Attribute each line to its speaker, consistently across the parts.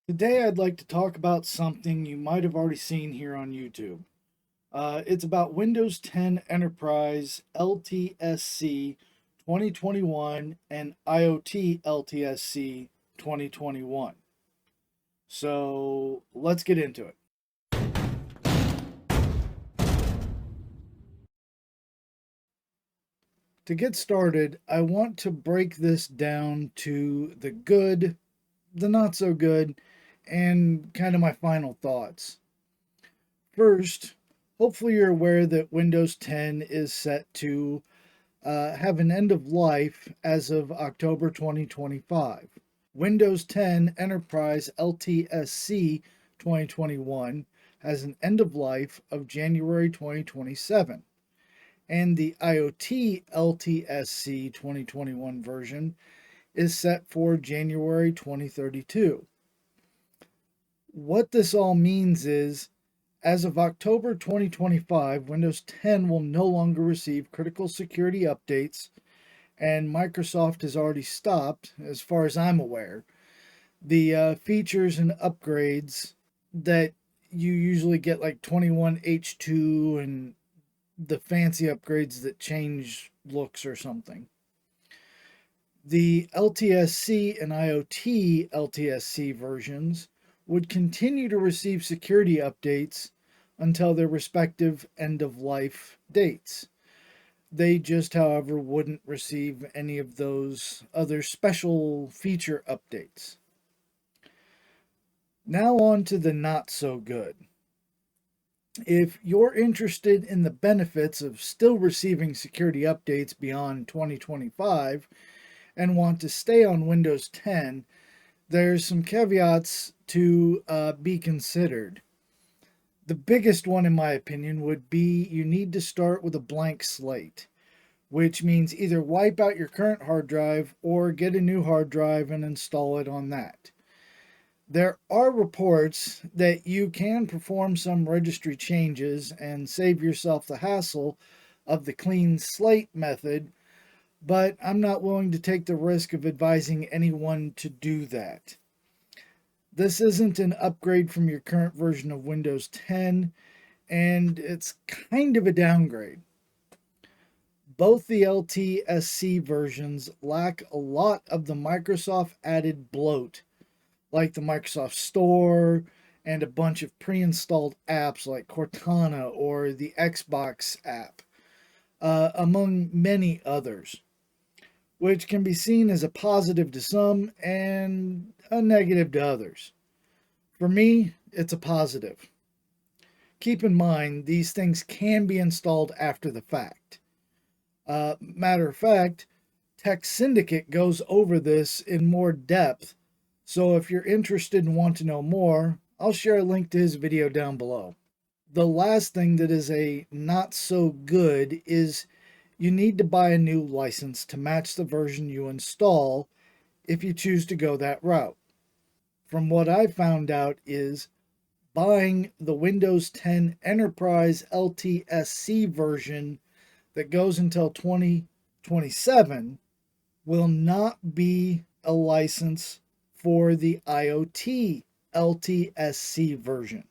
Speaker 1: Today, I'd like to talk about something you might have already seen here on YouTube. It's about Windows 10 Enterprise LTSC 2021 and IoT LTSC 2021. So let's get into it. To get started, I want to break this down to the good, the not so good, and kind of my final thoughts. First, hopefully you're aware that Windows 10 is set to have an end of life as of October 2025. Windows 10 Enterprise LTSC 2021 has an end of life of January 2027, and the IoT LTSC 2021 version is set for January 2032. What this all means is, as of October 2025, Windows 10 will no longer receive critical security updates, and Microsoft has already stopped, as far as I'm aware, the features and upgrades that you usually get, like 21H2 and the fancy upgrades that change looks or something. The LTSC and IoT LTSC versions would continue to receive security updates until their respective end of life dates. They just, however, wouldn't receive any of those other special feature updates. Now, on to the not so good. If you're interested in the benefits of still receiving security updates beyond 2025 and want to stay on Windows 10, there's some caveats to be considered. The biggest one, in my opinion, would be you need to start with a blank slate, which means either wipe out your current hard drive or get a new hard drive and install it on that. There are reports that you can perform some registry changes and save yourself the hassle of the clean slate method, but I'm not willing to take the risk of advising anyone to do that. This isn't an upgrade from your current version of Windows 10, and it's kind of a downgrade. Both the LTSC versions lack a lot of the Microsoft added bloat, like the Microsoft Store and a bunch of pre installed apps like Cortana or the Xbox app, among many others, which can be seen as a positive to some and a negative to others. For me, it's a positive. Keep in mind, these things can be installed after the fact. Matter of fact, Tech Syndicate goes over this in more depth, so if you're interested and want to know more, I'll share a link to his video down below. The last thing that is a not so good is you need to buy a new license to match the version you install if you choose to go that route. From what I found out is buying the Windows 10 Enterprise LTSC version that goes until 2027 will not be a license for the IoT LTSC version.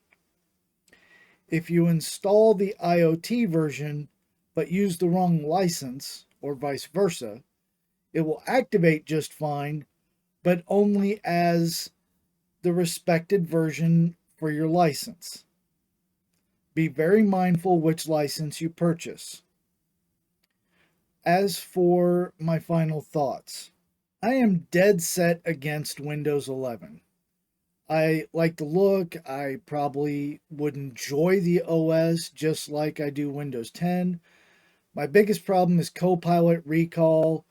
Speaker 1: If you install the IoT version but use the wrong license, or vice versa, it will activate just fine, but only as the respected version for your license. Be very mindful which license you purchase. As for my final thoughts, I am dead set against Windows 11. I like the look. I probably would enjoy the OS just like I do Windows 10. My biggest problem is Copilot recall,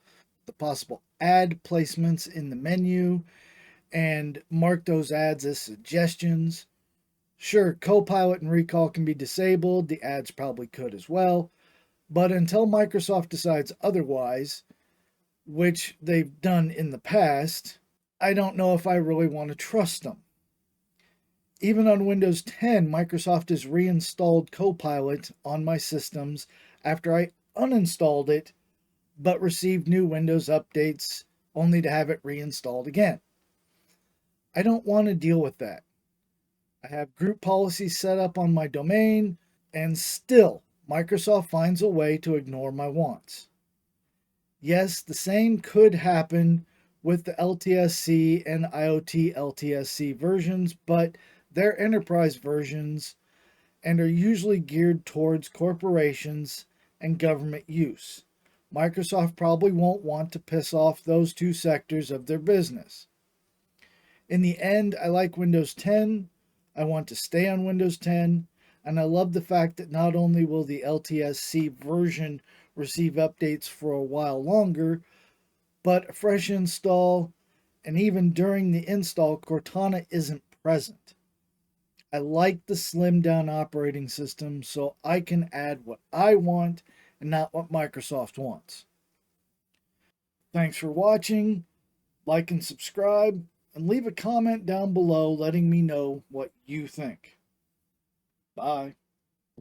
Speaker 1: the possible ad placements in the menu, and mark those ads as suggestions. Sure, Copilot and recall can be disabled, the ads probably could as well, but until Microsoft decides otherwise, which they've done in the past, I don't know if I really want to trust them. Even on Windows 10, Microsoft has reinstalled Copilot on my systems after I uninstalled it, but received new Windows updates only to have it reinstalled again. I don't want to deal with that. I have group policies set up on my domain, and still, Microsoft finds a way to ignore my wants. Yes, the same could happen with the LTSC and IoT LTSC versions, but they're enterprise versions and are usually geared towards corporations and government use. Microsoft probably won't want to piss off those two sectors of their business. In the end, I like Windows 10. I want to stay on Windows 10. And I love the fact that not only will the LTSC version receive updates for a while longer, but a fresh install, and even during the install, Cortana isn't present. I like the slimmed down operating system so I can add what I want and not what Microsoft wants. Thanks for watching. Like and subscribe, and leave a comment down below letting me know what you think. Bye.